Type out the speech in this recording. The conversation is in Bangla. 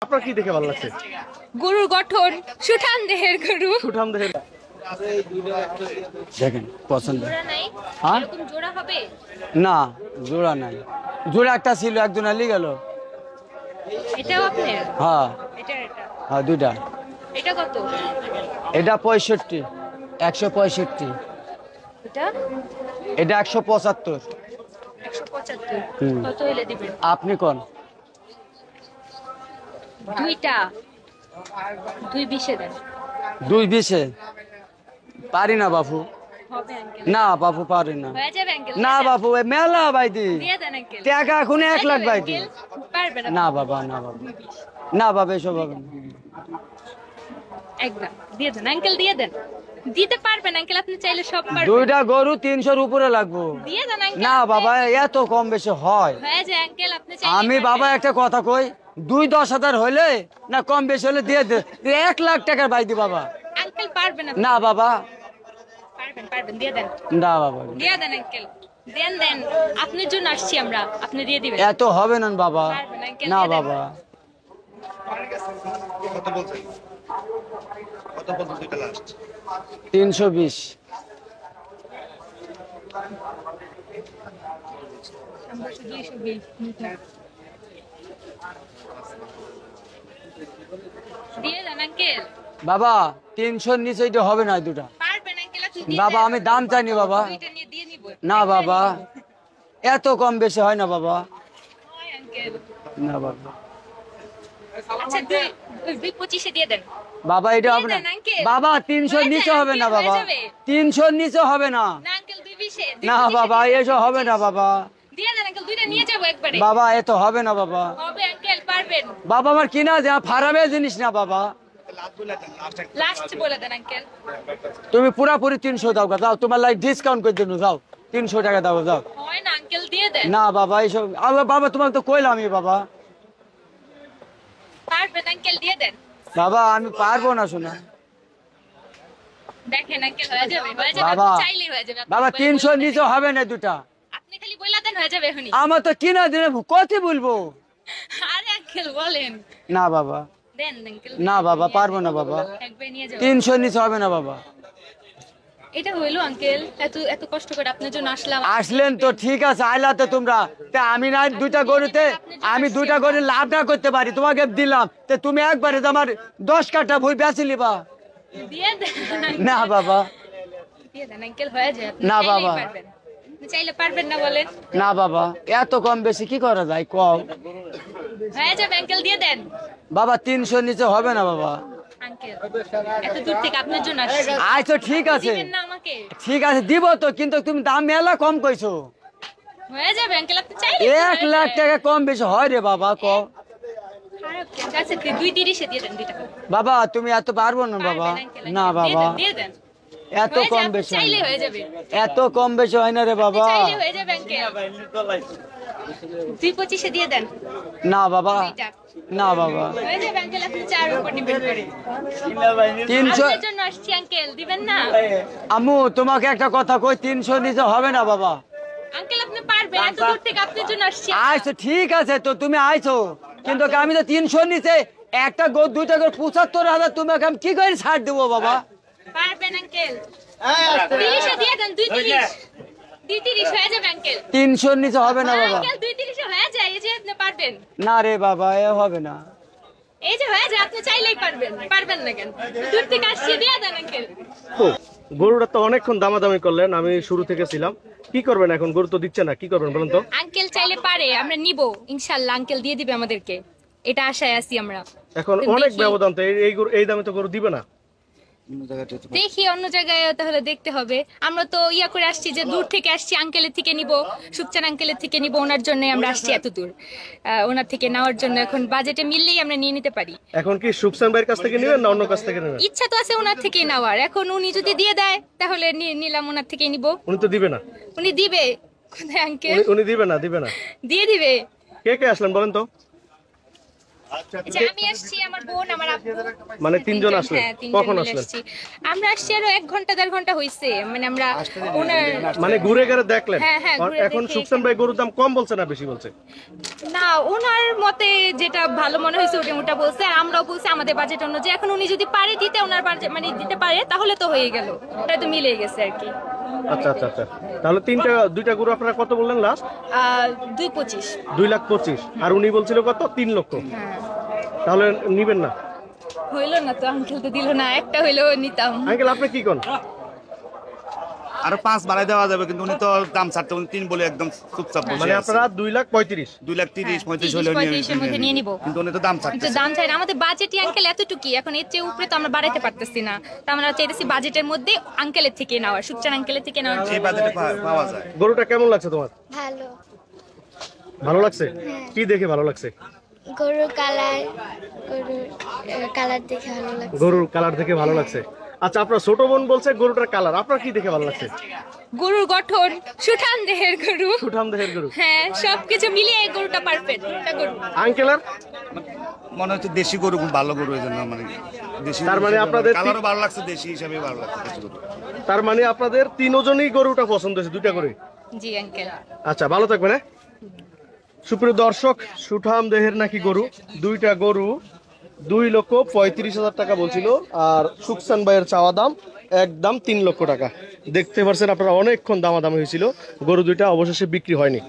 আপনার কি দেখে ভালো লাগছে? গরুর গঠন সুঠাম দেহের গরু। সুঠাম দেহের। দেখেন পছন্দ। জোড়া নাই? হ্যাঁ? এরকম জোড়া হবে? না জোড়া নাই, জোড়া একটা ছিল একজন আলি গেল। এটাও আপনার? হ্যাঁ এটা হ্যাঁ দুইটা। এটা কত? এটা 65, 165। এটা এটা 175। 175। হুম। কত হইলে দিবেন? আপনি কোন? দুইটা 220 দেন। 220-এ পারি না বাপু। হবে আঙ্কেল? না বাপু পারি না। হয়ে যাবে আঙ্কেল? না বাপু এ মেলা বাইদি দিয়ে দেন আঙ্কেল। টাকা এখন 1 লাখ বাইদি। পারবেন না বাবা, না বাবা, না বাবা এসব হবে না। একদম দিয়ে দেন আঙ্কেল, দিয়ে দেন। দিতে পারবেন আঙ্কেল, আপনি চাইলে সব পারবেন। দুইটা গরু 300-র উপরে লাগবো। দিয়ে দেন আঙ্কেল। না বাবা এত কম বেশি হয়? হয়ে যায় আঙ্কেল, আপনি চাইলে আমি বাবা একটা কথা কই, 2-10,000 হইলে না কম বেশি হলে দিয়ে দে। 1 লাখ টাকার বাইদি বাবা। আঙ্কেল পারবেন আপনি? না বাবা, পারবেন পারবেন, দিয়ে দেন। না বাবা দিয়ে দেন আঙ্কেল, দেন দেন। আপনার জন্য আসছি আমরা, আপনি দিয়ে দিবেন। এত হবে না বাবা। পারবেন আঙ্কেল, না দিয়ে দেন। বাবা কত বলছেন? কত বলছেন দুইটা লাস্ট? 320। আমরা শুধু এসব বিল দিয়ে দেন আঙ্কেল। বাবা 300-র নিচে এটা হবে না দুটা। পারবেন আঙ্কেল, আপনি দিয়ে বাবা দেন। আমি দাম চাইনি বাবা। দুইটা নিয়ে দিয়ে নিব। না বাবা এত কম বেশি হয় না বাবা। হয় আঙ্কেল। না বাবা। আচ্ছা 225 দিয়ে দেন। বাবা এটা দিয়ে হবে না দেন আঙ্কেল। বাবা। 300-র হয়ে নিচে যায়, হবে না আঙ্কেল, বাবা। হয়ে যাবে। 300-র নিচে হবে না। না আঙ্কেল 220 না বাবা এসব হবে না বাবা। দিয়ে দেন আঙ্কেল, দুইটা নিয়ে যাব একবারে। বাবা এত হবে না বাবা। হবে আঙ্কেল, পারবেন। বাবা আমার কিনা যা ফারাবে জিনিস না বাবা। লাস্ট বলে দেন আঙ্কেল। তুমি পুরাপুরি 300 দাও গা, যাও তোমার লাই ডিসকাউন্ট করে দেবো, যাও 300 টাকা দাও যাও। হয় না আঙ্কেল, দিয়ে দেন। না বাবা এইসব বাবা তোমাকে তো কইলাম আমি বাবা। পারবেন আঙ্কেল, দিয়ে দেন। বাবা আমি পারবো না শোনা। দেখেন আঙ্কেল, হয়ে যাবে, হয়ে যাবে। বাবা আপনি চাইলেই হয়ে যাবে। আপনি বাবা বলে 300-র দেন। নিচে হবে না দুটা। আপনি খালি বলে দেন, হয়ে যাবে এখনি। আমার তো কিনা দিনে কত বলবো। আরে আঙ্কেল বলেন। না বাবা, দেন আঙ্কেল। না বাবা পারবো না বাবা। একবার নিয়ে যাও। 300-র নিচে হবে না বাবা। এটা হইলো আঙ্কেল, এত এত কষ্ট করে আপনার জন্য আসলাম। আসলেন তো ঠিক আছে, আইলাতে তোমরা তা আমি না দুইটা গরুতে আমি দুইটা গরু লাভ না করতে পারি, তোমাকে দিলাম তে তুমি একবারে তো আমার 10 কাঠা ভুই বেচিলি বা। দিয়ে দেন না বাবা, দিয়ে দেন আঙ্কেল, হয়ে যায়। আপনি না চাইলেই বাবা। পারবেন। আপনি চাইলে পারবেন না বলেন? না বাবা এত কম বেশি কি করা যায় কম। হয়ে যাবে আঙ্কেল, দিয়ে দেন। বাবা 300-র নিচে হবে না বাবা। আঙ্কেল এত দূর থেকে আপনার জন্য আসছি। আচ্ছা ঠিক আছে, দিবেন না আমাকে? ঠিক আছে দিব তো, কিন্তু তুমি দাম মেলা কম কইছো। হয়ে যাবে আঙ্কেল, আপনি চাইলে 1 লাখ টাকা কম বেশি হয় রে বাবা ক। খারাপ কেন? আচ্ছা 230 দিয়ে দেন দুইটা। বাবা তুমি এত পারবো না বাবা। পারবেন আঙ্কেল, না দিয়ে বাবা দেন, দিয়ে দেন। এত হয়ে কম যাবে, বেশি হয় চাইলে না। হয়ে যাবে। এত কম বেশি হয় না রে বাবা। চাইলে হয়ে যাবে আঙ্কেল। 225 দিয়ে দেন না বাবা, দুইটা। না বাবা হয়ে যাবে আঙ্কেল, আপনি চার উপর নিবেন করে। 300। আপনার জন্য আসছি আঙ্কেল, দিবেন না? আম্মু তোমাকে একটা কথা কই, 300 নিচে হবে না বাবা। আঙ্কেল আপনি পারবেন, এত দূর থেকে আপনার জন্য আসছি। আইছো ঠিক আছে তো তুমি আইছো, কিন্তু আমি তো 300 নিচে একটা গোর দুইটা গোর 75,000 তোমাকে আমি কি করে ছাড় দেবো বাবা। পারবেন আঙ্কেল? 30 দিয়ে দেন, 230 230 হয়ে যাবে আঙ্কেল। 300 নিচে হবে না বাবা। আঙ্কেল 230 হয়ে যায়, এই যে আপনি পারবেন। না রে বাবা এ হবে না। এই যে হয়ে যায়, আপনি চাইলেই পারবেন। পারবেন না কেন? দূর থেকে আসছি, দিয়ে দেন আঙ্কেল। গরুটা তো অনেকক্ষণ দামাদামি করলেন, আমি শুরু থেকে ছিলাম। কি করবেন এখন? গরু তো দিচ্ছে না, কি করবেন বলেন তো? আঙ্কেল চাইলে পারে, আমরা নিব ইনশাআল্লাহ। আঙ্কেল দিয়ে দিবে আমাদেরকে, এটা আশায় আছি আমরা। এখন অনেক দেখি। ব্যবধান তো, এই গরু এই দামে তো গরু দিবে না। দেখি অন্য জায়গায় তাহলে দেখতে হবে। আমরা তো ইয়া করে আসছি যে দূর থেকে আসছি, আঙ্কেলের থেকে নিব, সুকচান আঙ্কেলের থেকে নিব, ওনার জন্য আমরা আসছি এত দূর। ওনার থেকে নেওয়ার জন্য এখন বাজেটে মিললেই আমরা নিয়ে নিতে পারি। এখন কি সুকসান ভাইয়ের কাছ থেকে নেবেন না অন্য কাছ থেকে নেবেন? ইচ্ছা তো আছে ওনার থেকেই নেওয়ার, এখন উনি যদি দিয়ে দেয় তাহলে নিলাম, ওনার থেকেই নিব। উনি তো দিবে না। উনি দিবে কোথায় আঙ্কেল? উনি দিবে না, দিবে না। দিয়ে দিবে। কে কে আসলেন বলেন তো? এই যে আমি আসছি, আমার বোন, আমার আব্বু, মানে তিনজন আসলেন? হ্যাঁ, তিনজন কখন মিলে আসলেন? আসছি। আমরা আসছি আরো 1 ঘন্টা 1.5 ঘন্টা হয়েছে, মানে আমরা ওনার মানে ঘুরে ঘুরে দেখলেন? হ্যাঁ, হ্যাঁ, আর ঘুরে এখন দেখে সুকসান ভাই গরুর দাম কম বলছে না বেশি বলছে? না, ওনার মতে যেটা ভালো মনে হয়েছে ওটা বলছে, আর আমরাও বলছি আমাদের বাজেট অনুযায়ী। এখন উনি যদি পারে দিতে, ওনার বাজেট মানে দিতে পারে, তাহলে তো হয়ে গেল, ওটা তো মিলে গেছে আর কি। আচ্ছা আচ্ছা আচ্ছা, তাহলে দুইটা গরু আপনারা কত বললেন লাস্ট? 2.25। 2,25,000। আর উনি বলছিল কত? 3 লক্ষ। হ্যাঁ, তাহলে নিবেন না? হইলো না তো, আঙ্কেল তো দিল না, একটা হইলো নিতাম। আঙ্কেল আপনি কি কোন? আরো 5 বাড়াই দেওয়া যাবে, কিন্তু উনি তো দাম ছাড়তে, উনি 3 বলে একদম চুপচাপ বসে মানে আছে। আপনারা 2,35,000? 2,30,35 হ্যাঁ, হলে 30-35 এর মধ্যে নিয়ে নিব। কিন্তু উনি তো দাম ছাড়তে। কিন্তু দাম চাই না, আমাদের বাজেটই আঙ্কেল এতটুকুই, এখন এর চেয়ে উপরে তো আমরা বাড়াইতে পারতেছি না। তো আমরা চাইতেছি বাজেটের মধ্যে আঙ্কেলের থেকে নেওয়ার, সুকচান আঙ্কেলের থেকে নেওয়ার। এই বাজেটে পাওয়া যায়। গরুটা কেমন লাগছে তোমার? ভালো। ভালো লাগছে? কি দেখে ভালো লাগছে? গরুর কালার, গরুর কালার দেখে ভালো লাগছে। গরুর কালার দেখে ভালো লাগছে। আচ্ছা, আপনার ছোট বোন বলছে গরুটার কালার, আপনার কি দেখে ভালো লাগছে? গরুর গঠন, সুঠাম দেহের গরু। সুঠাম দেহের গরু। হ্যাঁ, সবকিছু মিলিয়ে এই গরুটা পারফেক্ট একটা গরু। আঙ্কেলার মনে হচ্ছে দেশি গরু খুব ভালো গরু, এই জন্য মানে দেশি। তার মানে আপনাদের কালারও ভালো লাগছে, দেশি হিসাবে ভালো লাগছে দেশি গরু। তার মানে আপনাদের তিনজনই গরুটা পছন্দ হয়েছে, দুইটা করে? জি আঙ্কেল। আচ্ছা, ভালো থাকবেন। হ্যাঁ, সুপ্রিয় দর্শক, সুঠাম দেহের নাকি গরু, দুইটা গরু 2,35,000 টাকা বলছিল, আর সুকসান ভাইয়ের চাওয়া দাম একদম 3 লক্ষ টাকা। দেখতে পাচ্ছেন আপনারা, অনেকক্ষণ দামাদামি হয়েছিল, গরু দুইটা অবশেষে বিক্রি হয়নি।